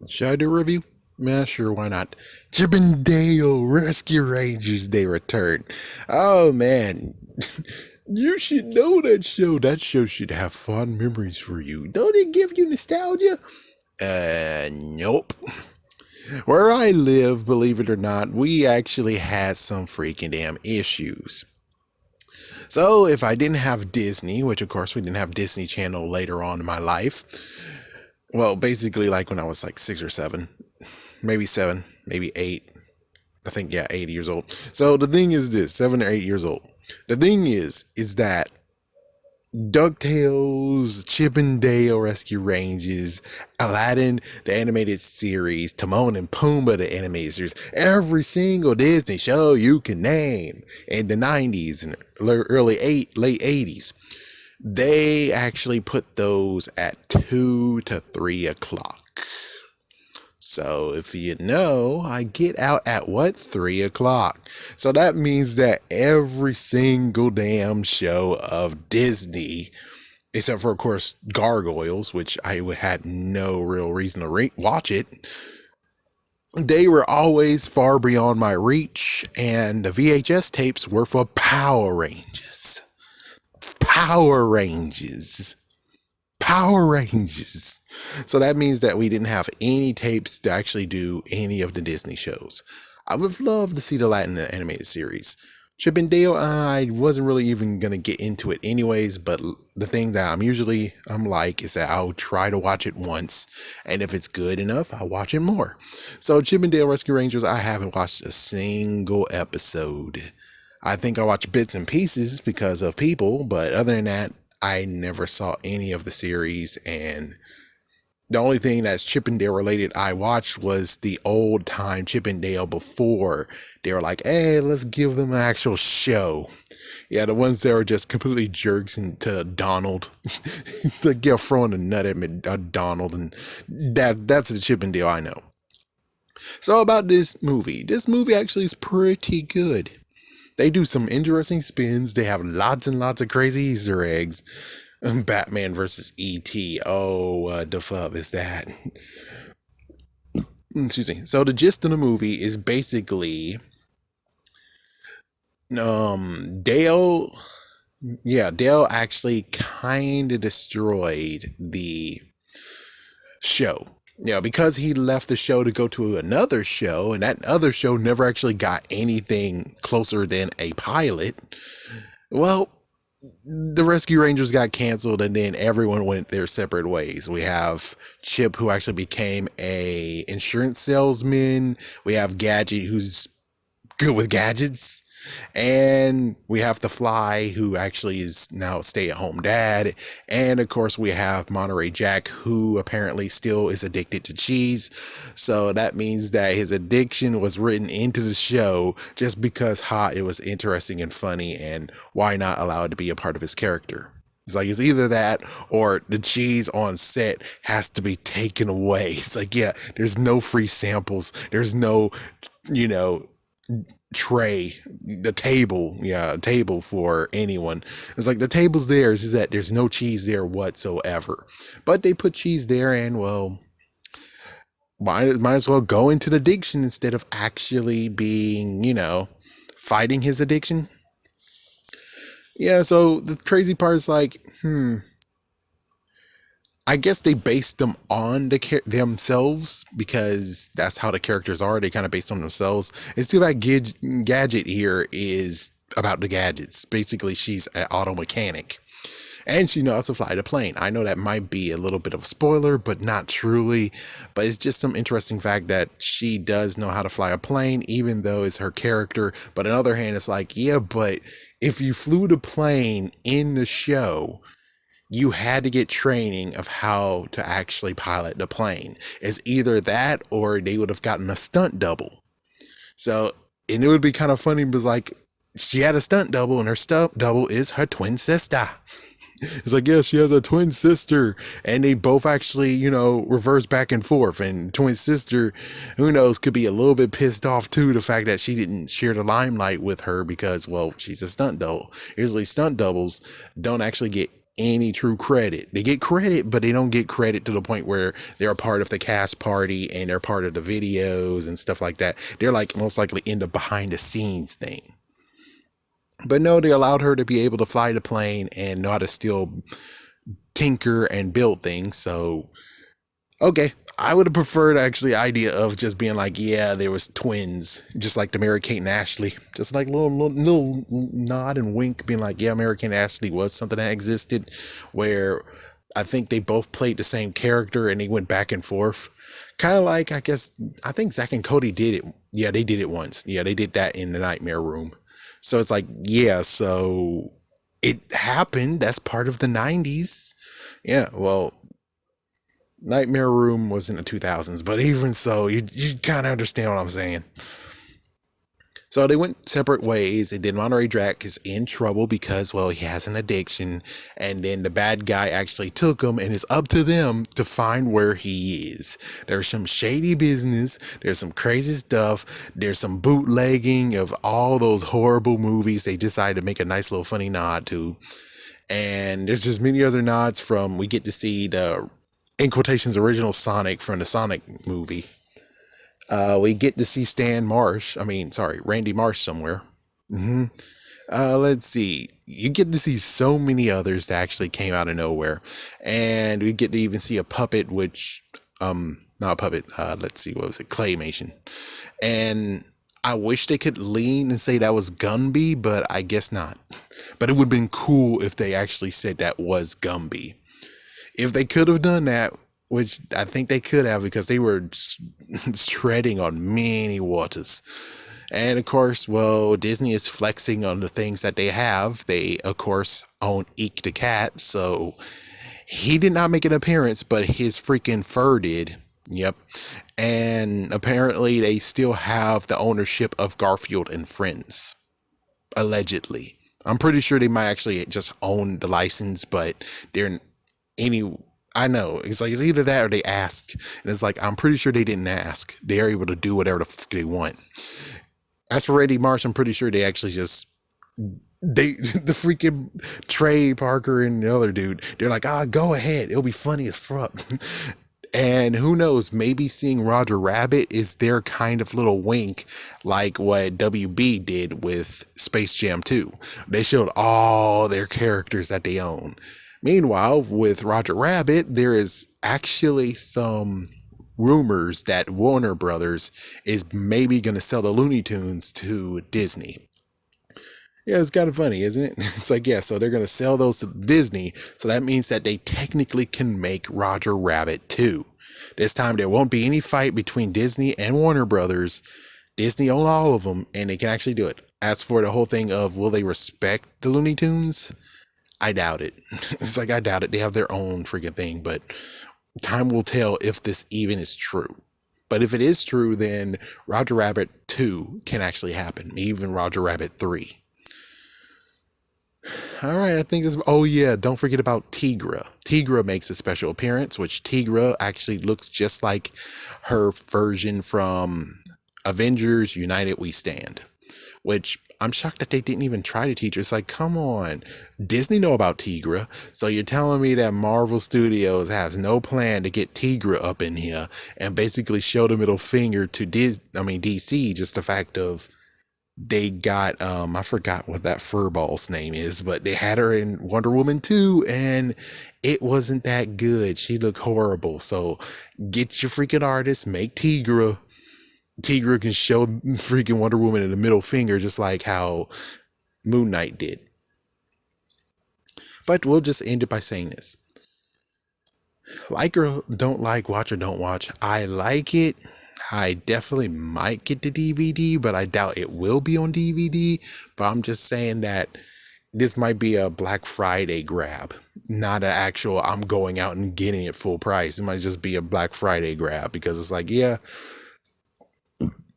Should I do a review? Yeah, sure, why not? Chip and Dale Rescue Rangers, they return. Oh man, you should know that show. That show should have fond memories for you. Don't it give you nostalgia? Nope. Where I live, believe it or not, we actually had some freaking damn issues. So if I didn't have Disney, which of course we didn't have Disney Channel later on in my life, well, basically like when I was like 6 or 7, maybe 7, maybe 8. I think, yeah, 8 years old. So the thing is this, 7 or 8 years old. The thing is that DuckTales, Chip and Dale Rescue Rangers, Aladdin, the animated series, Timon and Pumbaa, the animated series, every single Disney show you can name in the 90s and late 80s, they actually put those at 2 to 3 o'clock. So if you know, I get out at what? 3 o'clock. So that means that every single damn show of Disney, except for of course Gargoyles, which I had no real reason to watch it, they were always far beyond my reach, and the VHS tapes were for Power Rangers. Power Rangers. Power Rangers. So that means that we didn't have any tapes to actually do any of the Disney shows. I would love to see the Latin animated series. Chip and Dale, I wasn't really even going to get into it anyways, but the thing that I'm like is that I'll try to watch it once, and if it's good enough, I'll watch it more. So Chip and Dale Rescue Rangers, I haven't watched a single episode. I think I watched bits and pieces because of people, but other than that, I never saw any of the series, and the only thing that's Chip and Dale related I watched was the old time Chip and Dale before they were like, hey, let's give them an actual show. Yeah, the ones that were just completely jerks into Donald. Like, yeah, throwing a nut at Donald, and that's the Chip and Dale I know. So about this movie actually is pretty good. They do some interesting spins. They have lots and lots of crazy Easter eggs. Batman versus E.T. Oh, what the fuck is that? Excuse me. So the gist of the movie is basically, Dale. Yeah, Dale actually kind of destroyed the show. Yeah, because he left the show to go to another show, and that other show never actually got anything closer than a pilot. Well, the Rescue Rangers got canceled, and then everyone went their separate ways. We have Chip, who actually became a insurance salesman. We have Gadget, who's good with gadgets. And we have The Fly, who actually is now a stay-at-home dad. And of course, we have Monterey Jack, who apparently still is addicted to cheese. So that means that his addiction was written into the show just because it was interesting and funny, and why not allow it to be a part of his character? It's like, it's either that or the cheese on set has to be taken away. It's like, yeah, there's no free samples. There's no, you know, tray, the table for anyone. It's like the table's there, is that there's no cheese there whatsoever. But they put cheese there, and well, might as well go into the addiction instead of actually being, fighting his addiction. Yeah, so the crazy part is like, I guess they based them on themselves, because that's how the characters are. They kind of based on themselves. It's too bad Gadget here is about the gadgets. Basically, she's an auto mechanic, and she knows how to fly the plane. I know that might be a little bit of a spoiler, but not truly. But it's just some interesting fact that she does know how to fly a plane, even though it's her character. But on the other hand, it's like, yeah, but if you flew the plane in the show, you had to get training of how to actually pilot the plane. It's either that or they would have gotten a stunt double. So, and it would be kind of funny, because like, she had a stunt double, and her stunt double is her twin sister. It's like, yeah, she has a twin sister, and they both actually, reverse back and forth. And twin sister, who knows, could be a little bit pissed off too, the fact that she didn't share the limelight with her because, well, she's a stunt double. Usually stunt doubles don't actually get any true credit. They get credit, but they don't get credit to the point where they're a part of the cast party and they're part of the videos and stuff like that. They're like most likely in the behind the scenes thing. But no, they allowed her to be able to fly the plane and know how to still tinker and build things. So, okay. I would have preferred actually the idea of just being like, yeah, there was twins, just like the Mary Kate and Ashley, just like little nod and wink, being like, yeah, Mary Kate and Ashley was something that existed, where I think they both played the same character and they went back and forth, kind of like I think Zack and Cody did it. Yeah, they did it once. Yeah, they did that in the Nightmare Room. So it's like, yeah, so it happened. That's part of the 90s. Yeah, well. Nightmare Room was in the 2000s, but even so, you kind of understand what I'm saying. So they went separate ways, and then Monterey Drac is in trouble because, well, he has an addiction, and then the bad guy actually took him, and it's up to them to find where he is. There's some shady business, there's some crazy stuff, there's some bootlegging of all those horrible movies they decided to make a nice little funny nod to, and there's just many other nods from, we get to see the, in quotations, original Sonic from the Sonic movie. We get to see Randy Marsh somewhere. Let's see. You get to see so many others that actually came out of nowhere. And we get to even see a puppet, which, not a puppet, let's see, what was it? Claymation. And I wish they could lean and say that was Gumby, but I guess not. But it would have been cool if they actually said that was Gumby. If they could have done that, which I think they could have, because they were treading on many waters. And of course, well, Disney is flexing on the things that they have. They, of course, own Eek the cat, so he did not make an appearance, but his freaking fur did. Yep. And apparently they still have the ownership of Garfield and Friends. Allegedly. I'm pretty sure they might actually just own the license, but I know, it's like, it's either that or they ask, and it's like, I'm pretty sure they didn't ask. They are able to do whatever the fuck they want. As for Randy Marsh, I'm pretty sure they actually just, the freaking Trey Parker and the other dude, they're like, go ahead, it'll be funny as fuck. And who knows, maybe seeing Roger Rabbit is their kind of little wink, like what WB did with Space Jam 2. They showed all their characters that they own. Meanwhile, with Roger Rabbit, there is actually some rumors that Warner Brothers is maybe going to sell the Looney Tunes to Disney. Yeah, it's kind of funny, isn't it? It's like, yeah, so they're going to sell those to Disney. So that means that they technically can make Roger Rabbit 2. This time there won't be any fight between Disney and Warner Brothers. Disney own all of them, and they can actually do it. As for the whole thing of, will they respect the Looney Tunes? I doubt it. It's like, I doubt it. They have their own freaking thing, but time will tell if this even is true. But if it is true, then Roger Rabbit 2 can actually happen. Even Roger Rabbit 3. All right, I think this. Oh yeah, don't forget about Tigra. Tigra makes a special appearance, which Tigra actually looks just like her version from Avengers United We Stand. Which I'm shocked that they didn't even try to teach her. It's like, come on, Disney know about Tigra, so you're telling me that Marvel Studios has no plan to get Tigra up in here and basically show the middle finger to DC, just the fact of they got, I forgot what that furball's name is, but they had her in Wonder Woman 2, and it wasn't that good. She looked horrible. So get your freaking artist, make Tigra. Tigra can show freaking Wonder Woman in the middle finger, just like how Moon Knight did. But we'll just end it by saying this. Like or don't like, watch or don't watch, I like it. I definitely might get the DVD, but I doubt it will be on DVD. But I'm just saying that this might be a Black Friday grab, not an actual I'm going out and getting it full price. It might just be a Black Friday grab because it's like, yeah,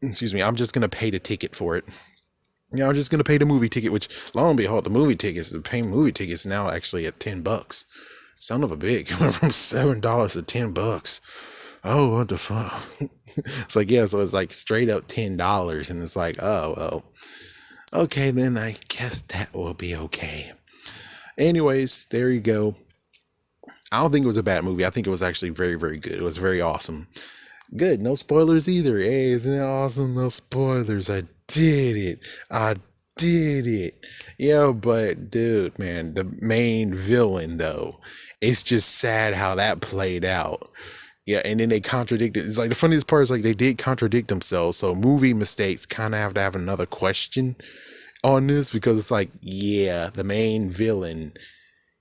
excuse me, I'm just going to pay the ticket for it. Yeah, I'm just going to pay the movie ticket, which, lo and behold, the paying movie tickets now actually at $10. Son of a bitch, went from $7 to $10. Oh, what the fuck? It's like, yeah, so it's like straight up $10, and it's like, oh, well, okay, then I guess that will be okay. Anyways, there you go. I don't think it was a bad movie. I think it was actually very, very good. It was very awesome. Good. No spoilers either. Hey, isn't it awesome? No spoilers. I did it. I did it. Yeah, but dude, man, the main villain though, it's just sad how that played out. Yeah, and then they contradicted. It's like the funniest part is like they did contradict themselves. So movie mistakes kind of have to have another question on this because it's like, yeah, the main villain,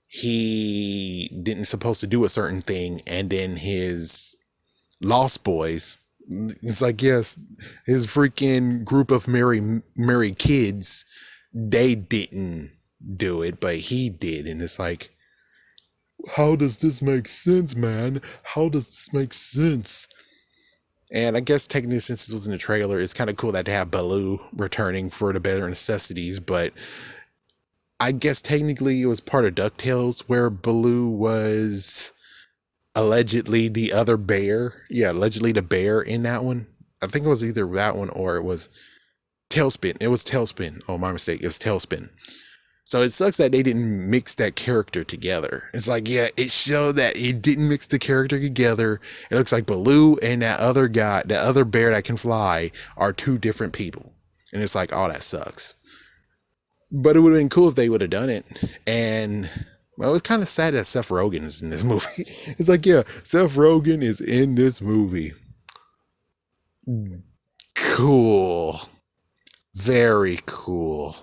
he didn't supposed to do a certain thing, and then his Lost Boys, it's like, yes, his freaking group of merry kids, they didn't do it, but he did, and it's like, how does this make sense, man? How does this make sense? And I guess technically, since it was in the trailer, it's kind of cool that they have Baloo returning for the Bare Necessities, but I guess technically it was part of DuckTales where Baloo was allegedly the other bear. Yeah, allegedly the bear in that one. I think it was either that one or it was Tailspin. It was Tailspin. Oh, my mistake. It was Tailspin. So it sucks that they didn't mix that character together. It's like, yeah, it showed that it didn't mix the character together. It looks like Baloo and that other guy, that other bear that can fly, are two different people. And it's like, oh, that sucks. But it would have been cool if they would have done it. And well, it was kind of sad that Seth Rogen is in this movie. It's like, yeah, Seth Rogen is in this movie. Cool. Very cool.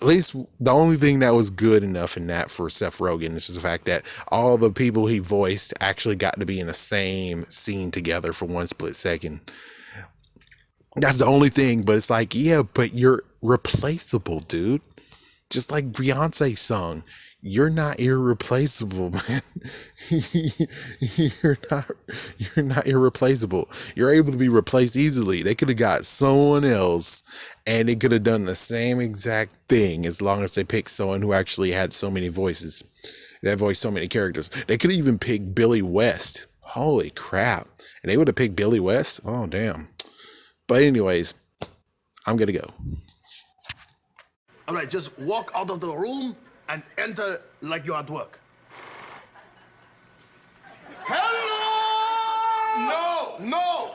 At least the only thing that was good enough in that for Seth Rogen is the fact that all the people he voiced actually got to be in the same scene together for one split second. That's the only thing, but it's like, yeah, but you're replaceable, dude. Just like Beyonce sung, you're not irreplaceable, man. you're not irreplaceable. You're able to be replaced easily. They could have got someone else and they could have done the same exact thing as long as they picked someone who actually had so many voices, that voiced so many characters. They could have even picked Billy West. Holy crap. And they would have picked Billy West? Oh, damn. But anyways, I'm going to go. All right, just walk out of the room and enter like you're at work. Hello! No, no!